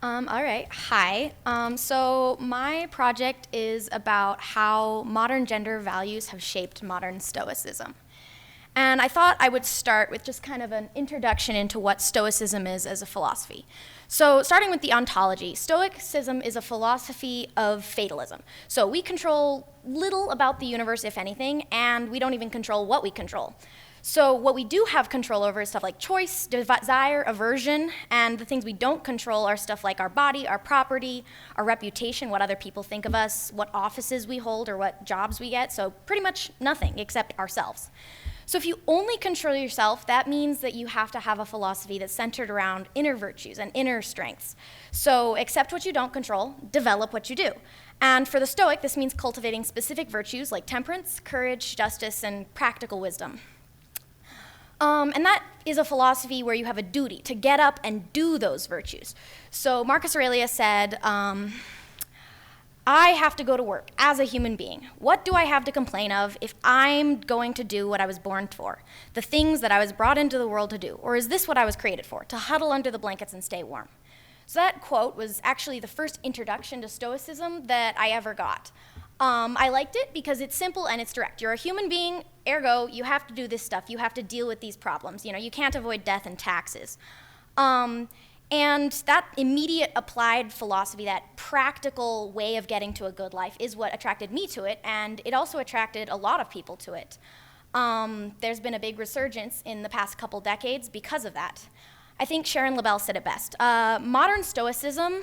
All right, hi. So my project is about how modern gender values have shaped modern Stoicism. And I thought I would start with just kind of an introduction into what Stoicism is as a philosophy. So starting with the Ontology, Stoicism is a philosophy of fatalism. So we control little about the universe, if anything, and we don't even control what we control. So what we do have control over is stuff like choice, desire, aversion, and the things we don't control are stuff like our body, our property, our reputation, what other people think of us, what offices we hold, or what jobs we get. So pretty much nothing except ourselves. So if you only control yourself, that means that you have to have a philosophy that's centered around inner virtues and inner strengths. So accept what you don't control, develop what you do. And for the Stoic, this means cultivating specific virtues like temperance, courage, justice, and practical wisdom. And that is a philosophy where you have a duty to get up and do those virtues. So Marcus Aurelius said, I have to go to work as a human being. What do I have to complain of if I'm going to do what I was born for? The things that I was brought into the world to do? Or is this what I was created for, to huddle under the blankets and stay warm? So that quote was actually the first introduction to Stoicism that I ever got. I liked it because it's simple and it's direct. You're a human being, ergo, you have to do this stuff. You have to deal with these problems. You can't avoid death and taxes. And that immediate applied philosophy, that practical way of getting to a good life is what attracted me to it, and it also attracted a lot of people to it. There's been a big resurgence in the past couple decades because of that. I think Sharon Labelle said it best. Modern Stoicism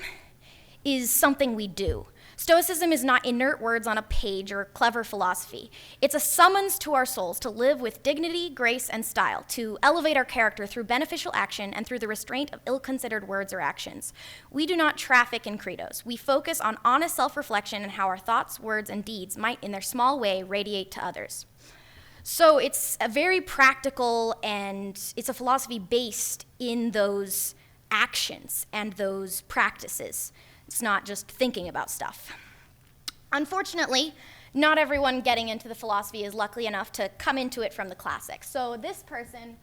is something we do. Stoicism is not inert words on a page or clever philosophy. It's a summons to our souls to live with dignity, grace, and style, to elevate our character through beneficial action and through the restraint of ill-considered words or actions. We do not traffic in credos. We focus on honest self-reflection and how our thoughts, words, and deeds might, in their small way, radiate to others. So it's a very practical, and it's a philosophy based in those actions and those practices. It's not just thinking about stuff. Unfortunately, not everyone getting into the philosophy is lucky enough to come into it from the classics. So this person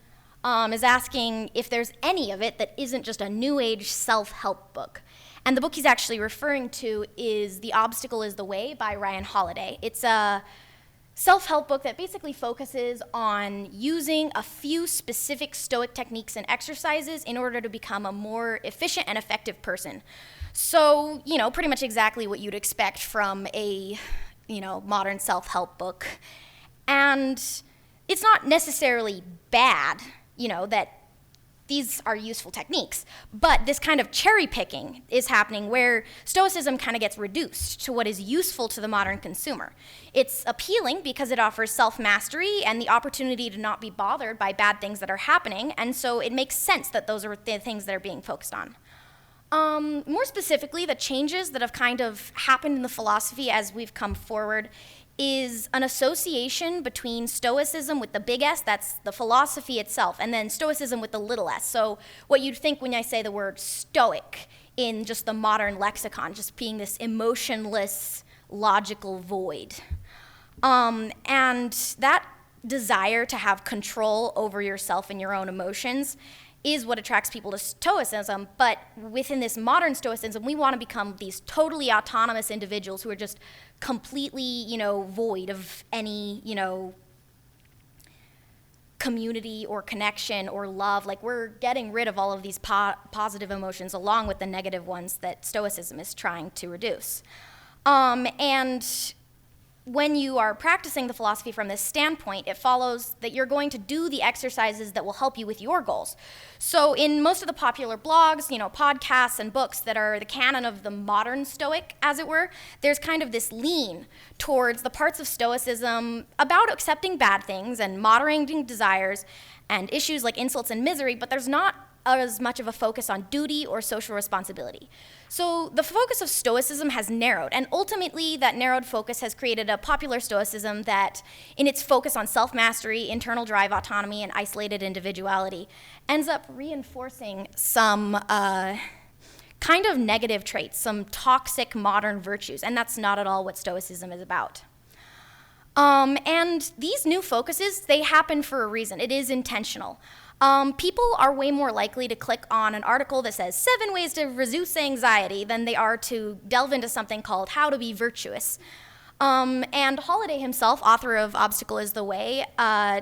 is asking if there's any of it that isn't just a New Age self-help book. And the book he's actually referring to is The Obstacle is the Way by Ryan Holiday. It's a self-help book that basically focuses on using a few specific Stoic techniques and exercises in order to become a more efficient and effective person. So, pretty much exactly what you'd expect from a, modern self-help book. And it's not necessarily bad, that these are useful techniques, but this kind of cherry picking is happening where Stoicism kind of gets reduced to what is useful to the modern consumer. It's appealing because it offers self-mastery and the opportunity to not be bothered by bad things that are happening, and so it makes sense that those are the things that are being focused on. More specifically, the changes that have kind of happened in the philosophy as we've come forward is an association between Stoicism with the big S, that's the philosophy itself, and then Stoicism with the little s. So what you'd think when I say the word Stoic in just the modern lexicon, just being this emotionless, logical void. And that desire to have control over yourself and your own emotions is what attracts people to Stoicism, but within this modern Stoicism, we want to become these totally autonomous individuals who are just completely, void of any, community or connection or love. Like, we're getting rid of all of these positive emotions along with the negative ones that Stoicism is trying to reduce. And when you are practicing the philosophy from this standpoint, it follows that you're going to do the exercises that will help you with your goals. So in most of the popular blogs, podcasts and books that are the canon of the modern Stoic, as it were, there's kind of this lean towards the parts of Stoicism about accepting bad things and moderating desires and issues like insults and misery, but there's not as much of a focus on duty or social responsibility. So the focus of Stoicism has narrowed, and ultimately that narrowed focus has created a popular Stoicism that, in its focus on self-mastery, internal drive, autonomy, and isolated individuality, ends up reinforcing some kind of negative traits, some toxic modern virtues, and that's not at all what Stoicism is about. And these new focuses, they happen for a reason. It is intentional. People are way more likely to click on an article that says 7 ways to reduce anxiety than they are to delve into something called How to Be Virtuous. And Holiday himself, author of Obstacle is the Way,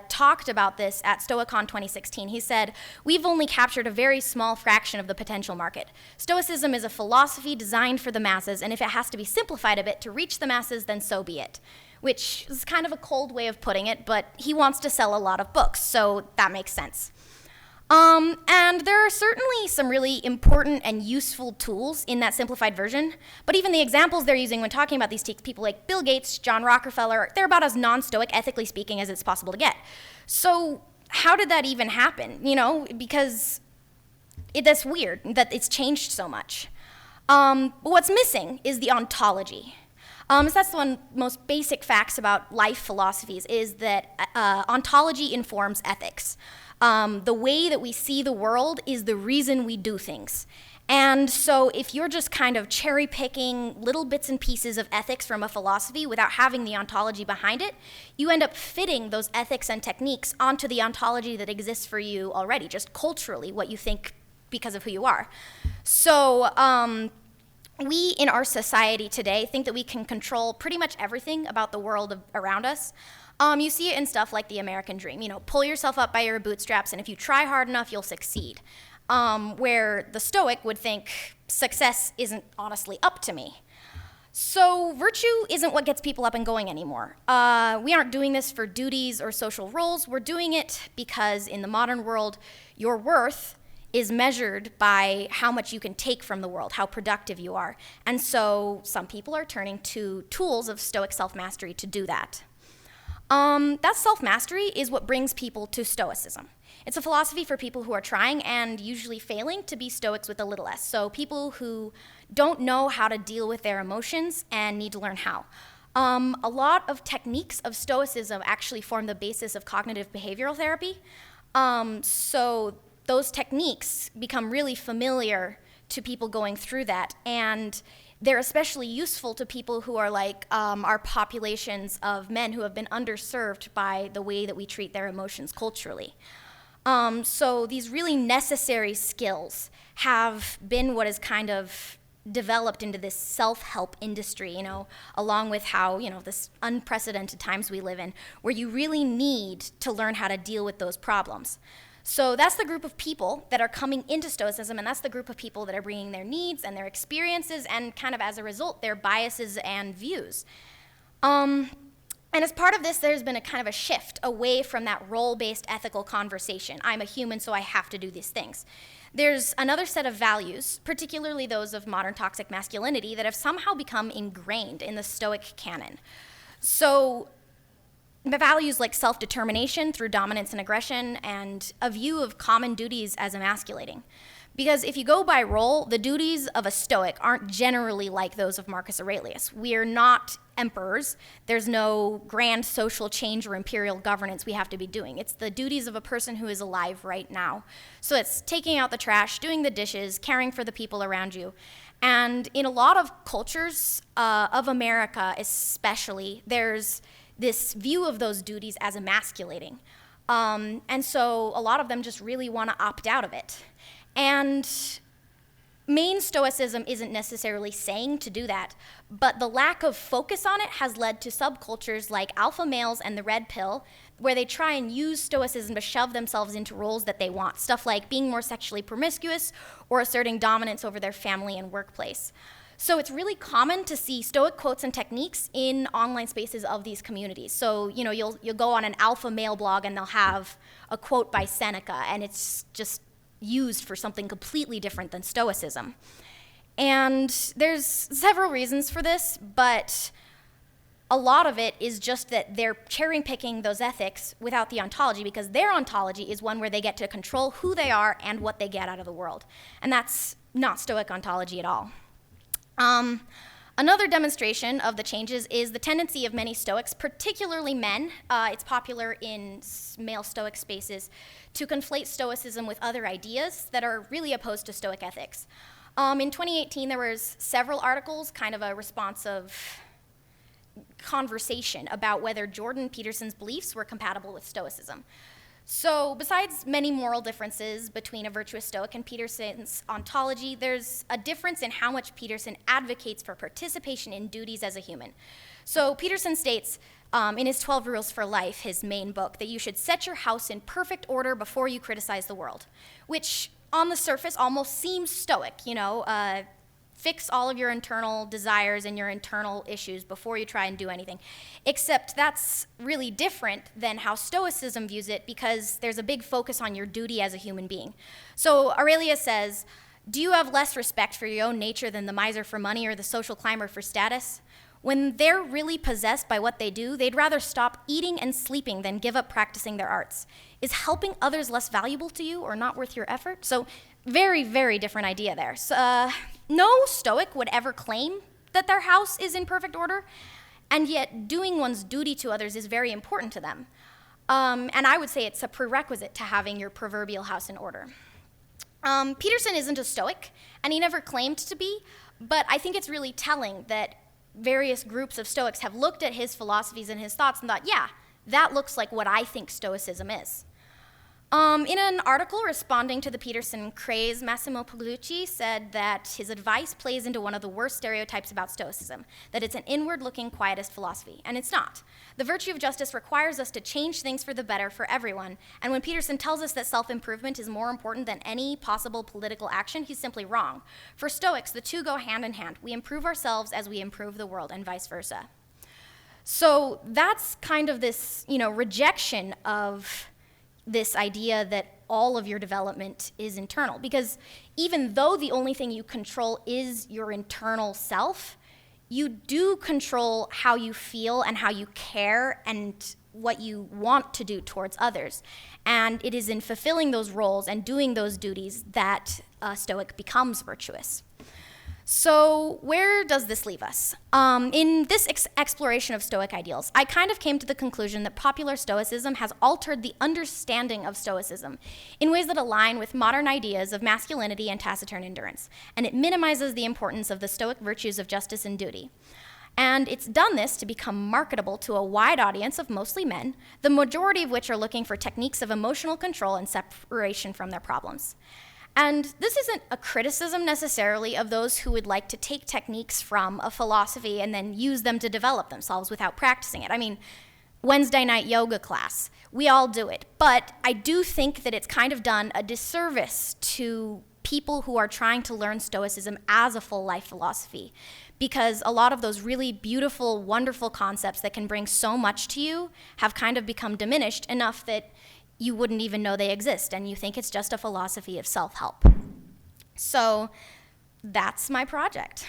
talked about this at StoicCon 2016. He said, "We've only captured a very small fraction of the potential market. Stoicism is a philosophy designed for the masses, and if it has to be simplified a bit to reach the masses, then so be it." Which is kind of a cold way of putting it, but he wants to sell a lot of books, so that makes sense. And there are certainly some really important and useful tools in that simplified version, but even the examples they're using when talking about these people like Bill Gates, John Rockefeller, they're about as non-Stoic, ethically speaking, as it's possible to get. So how did that even happen? Because that's weird that it's changed so much. But what's missing is the ontology. So that's one of the most basic facts about life philosophies is that ontology informs ethics. The way that we see the world is the reason we do things. And so if you're just kind of cherry picking little bits and pieces of ethics from a philosophy without having the ontology behind it, you end up fitting those ethics and techniques onto the ontology that exists for you already, just culturally, what you think because of who you are. So we in our society today think that we can control pretty much everything about the world around us. You see it in stuff like the American dream, pull yourself up by your bootstraps, and if you try hard enough, you'll succeed. Where the Stoic would think success isn't honestly up to me. So virtue isn't what gets people up and going anymore. We aren't doing this for duties or social roles. We're doing it because in the modern world, your worth is measured by how much you can take from the world, how productive you are. And so some people are turning to tools of Stoic self-mastery to do that. That self-mastery is what brings people to Stoicism. It's a philosophy for people who are trying and usually failing to be Stoics with a little s. So people who don't know how to deal with their emotions and need to learn how. A lot of techniques of Stoicism actually form the basis of cognitive behavioral therapy. So those techniques become really familiar to people going through that, and they're especially useful to people who are like our populations of men who have been underserved by the way that we treat their emotions culturally. So these really necessary skills have been what is kind of developed into this self-help industry, along with how, this unprecedented times we live in, where you really need to learn how to deal with those problems. So that's the group of people that are coming into Stoicism, and that's the group of people that are bringing their needs and their experiences and kind of as a result, their biases and views. And as part of this, there's been a kind of a shift away from that role-based ethical conversation. I'm a human, so I have to do these things. There's another set of values, particularly those of modern toxic masculinity, that have somehow become ingrained in the Stoic canon. So the values like self-determination through dominance and aggression, and a view of common duties as emasculating. Because if you go by role, the duties of a Stoic aren't generally like those of Marcus Aurelius. We are not emperors. There's no grand social change or imperial governance we have to be doing. It's the duties of a person who is alive right now. So it's taking out the trash, doing the dishes, caring for the people around you. And in a lot of cultures of America especially, there's this view of those duties as emasculating. And so a lot of them just really want to opt out of it. And main Stoicism isn't necessarily saying to do that, but the lack of focus on it has led to subcultures like alpha males and the red pill, where they try and use Stoicism to shove themselves into roles that they want, stuff like being more sexually promiscuous or asserting dominance over their family and workplace. So it's really common to see Stoic quotes and techniques in online spaces of these communities. So, you'll go on an alpha male blog and they'll have a quote by Seneca, and it's just used for something completely different than Stoicism. And there's several reasons for this, but a lot of it is just that they're cherry picking those ethics without the ontology, because their ontology is one where they get to control who they are and what they get out of the world. And that's not Stoic ontology at all. Another demonstration of the changes is the tendency of many Stoics, particularly men, it's popular in male Stoic spaces, to conflate Stoicism with other ideas that are really opposed to Stoic ethics. In 2018, there was several articles, kind of a response of conversation about whether Jordan Peterson's beliefs were compatible with Stoicism. So, besides many moral differences between a virtuous Stoic and Peterson's ontology, there's a difference in how much Peterson advocates for participation in duties as a human. So, Peterson states in his 12 Rules for Life, his main book, that you should set your house in perfect order before you criticize the world, which on the surface almost seems Stoic, fix all of your internal desires and your internal issues before you try and do anything. Except that's really different than how Stoicism views it, because there's a big focus on your duty as a human being. So Aurelius says, do you have less respect for your own nature than the miser for money or the social climber for status? When they're really possessed by what they do, they'd rather stop eating and sleeping than give up practicing their arts. Is helping others less valuable to you or not worth your effort? So very, very different idea there. So, no Stoic would ever claim that their house is in perfect order, and yet doing one's duty to others is very important to them. And I would say it's a prerequisite to having your proverbial house in order. Peterson isn't a Stoic, and he never claimed to be, but I think it's really telling that various groups of Stoics have looked at his philosophies and his thoughts and thought, yeah, that looks like what I think Stoicism is. In an article responding to the Peterson craze, Massimo Pagliucci said that his advice plays into one of the worst stereotypes about Stoicism, that it's an inward-looking quietist philosophy, and it's not. The virtue of justice requires us to change things for the better for everyone, and when Peterson tells us that self-improvement is more important than any possible political action, he's simply wrong. For Stoics, the two go hand in hand. We improve ourselves as we improve the world, and vice versa. So that's kind of this, rejection of this idea that all of your development is internal. Because even though the only thing you control is your internal self, you do control how you feel and how you care and what you want to do towards others. And it is in fulfilling those roles and doing those duties that a Stoic becomes virtuous. So where does this leave us? In this exploration of Stoic ideals, I kind of came to the conclusion that popular Stoicism has altered the understanding of Stoicism in ways that align with modern ideas of masculinity and taciturn endurance, and it minimizes the importance of the Stoic virtues of justice and duty. And it's done this to become marketable to a wide audience of mostly men, the majority of which are looking for techniques of emotional control and separation from their problems. And this isn't a criticism necessarily of those who would like to take techniques from a philosophy and then use them to develop themselves without practicing it. I mean, Wednesday night yoga class, we all do it. But I do think that it's kind of done a disservice to people who are trying to learn Stoicism as a full life philosophy, because a lot of those really beautiful, wonderful concepts that can bring so much to you have kind of become diminished enough that you wouldn't even know they exist, and you think it's just a philosophy of self-help. So that's my project.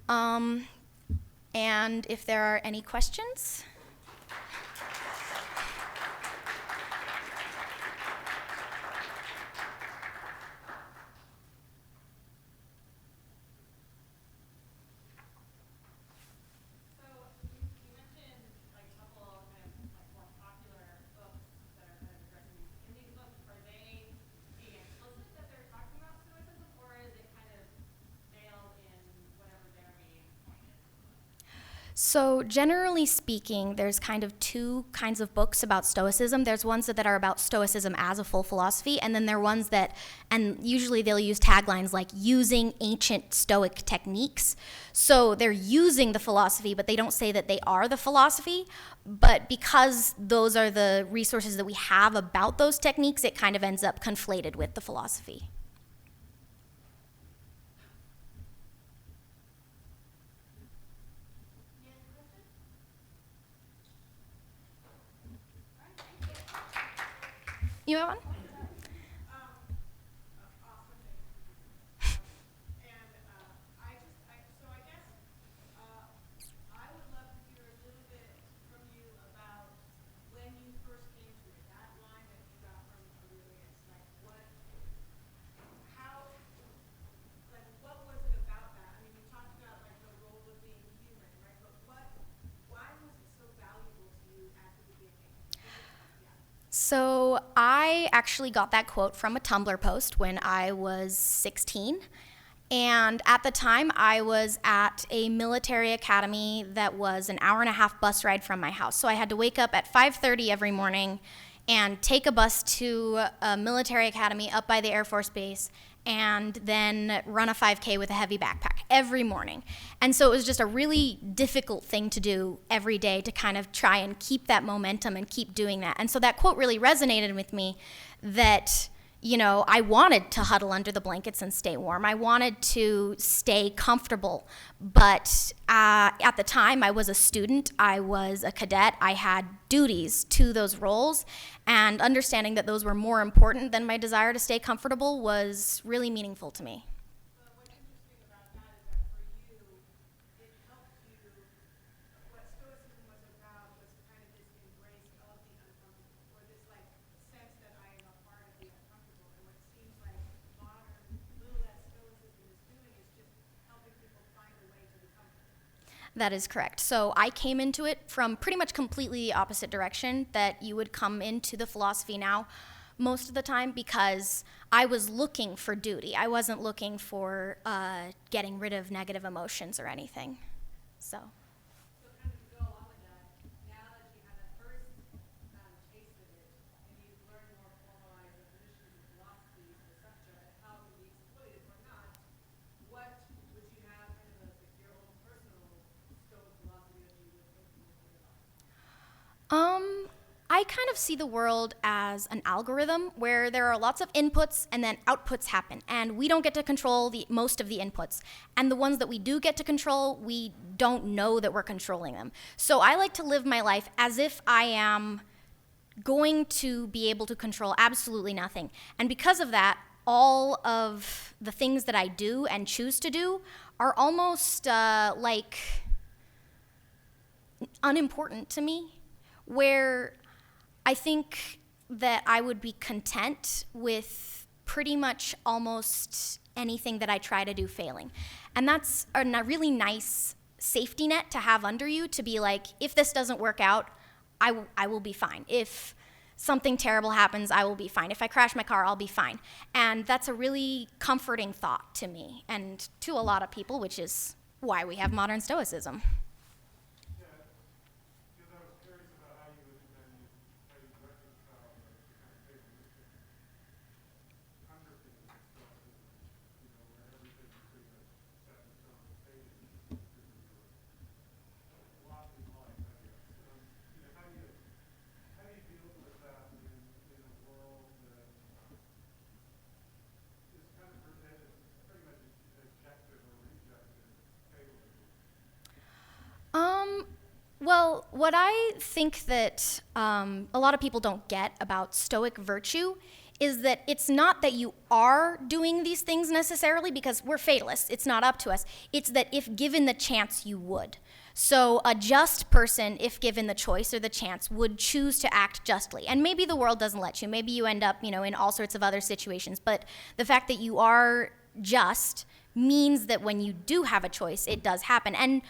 And if there are any questions? So generally speaking, there's kind of two kinds of books about Stoicism. There's ones that are about Stoicism as a full philosophy, and then there are ones that, and usually they'll use taglines like using ancient Stoic techniques. So they're using the philosophy, but they don't say that they are the philosophy. But because those are the resources that we have about those techniques, it kind of ends up conflated with the philosophy. You have one? So I actually got that quote from a Tumblr post when I was 16. And at the time, I was at a military academy that was an hour and a half bus ride from my house. So I had to wake up at 5:30 every morning and take a bus to a military academy up by the Air Force Base and then run a 5K with a heavy backpack every morning. And so it was just a really difficult thing to do every day to kind of try and keep that momentum and keep doing that. And so that quote really resonated with me, that I wanted to huddle under the blankets and stay warm. I wanted to stay comfortable. But at the time, I was a student, I was a cadet, I had duties to those roles, and understanding that those were more important than my desire to stay comfortable was really meaningful to me. What's interesting about that is that for you, it helped you, what Stoicism was about was kind of this embrace of the uncomfortable, or this like sense that I am a part of the uncomfortable. And what seems like modern, little that Stoicism is doing is just helping people find a way to the comfort. That is correct. So I came into it from pretty much completely the opposite direction that you would come into the philosophy now most of the time, because I was looking for duty. I wasn't looking for getting rid of negative emotions or anything. So Kind of to go along with that, now that you have that first taste of it, and you've learned more formalized definitions of philosophies, etc., and how it can be exploited or not, what would you have kind of your own personal Stoic philosophy that you would implement in your life? I kind of see the world as an algorithm where there are lots of inputs and then outputs happen, and we don't get to control most of the inputs. And the ones that we do get to control, we don't know that we're controlling them. So I like to live my life as if I am going to be able to control absolutely nothing. And because of that, all of the things that I do and choose to do are almost like unimportant to me, where I think that I would be content with pretty much almost anything that I try to do failing. And that's a really nice safety net to have under you, to be like, if this doesn't work out, I will be fine. If something terrible happens, I will be fine. If I crash my car, I'll be fine. And that's a really comforting thought to me and to a lot of people, which is why we have modern Stoicism. Well, what I think that a lot of people don't get about Stoic virtue is that it's not that you are doing these things necessarily, because we're fatalists. It's not up to us. It's that if given the chance, you would. So a just person, if given the choice or the chance, would choose to act justly. And maybe the world doesn't let you. Maybe you end up, in all sorts of other situations. But the fact that you are just means that when you do have a choice, it does happen. And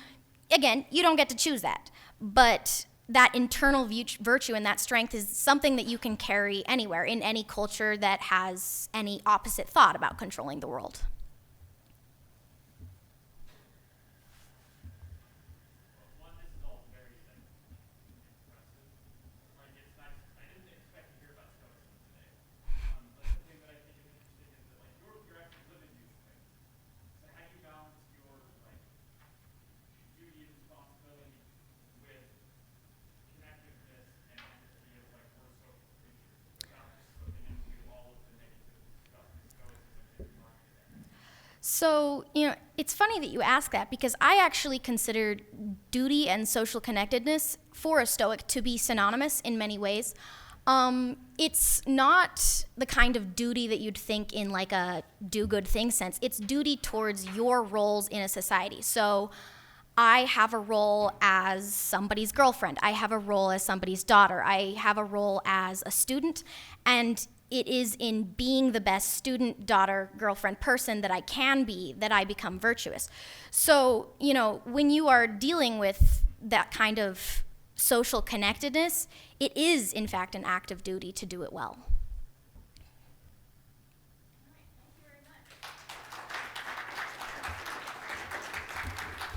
again, you don't get to choose that. But that internal virtue and that strength is something that you can carry anywhere, in any culture that has any opposite thought about controlling the world. So, it's funny that you ask that, because I actually considered duty and social connectedness for a Stoic to be synonymous in many ways. It's not the kind of duty that you'd think in like a do good thing sense. It's duty towards your roles in a society. So I have a role as somebody's girlfriend. I have a role as somebody's daughter. I have a role as a student. And it is in being the best student, daughter, girlfriend, person that I can be that I become virtuous. So, when you are dealing with that kind of social connectedness, it is, in fact, an act of duty to do it well.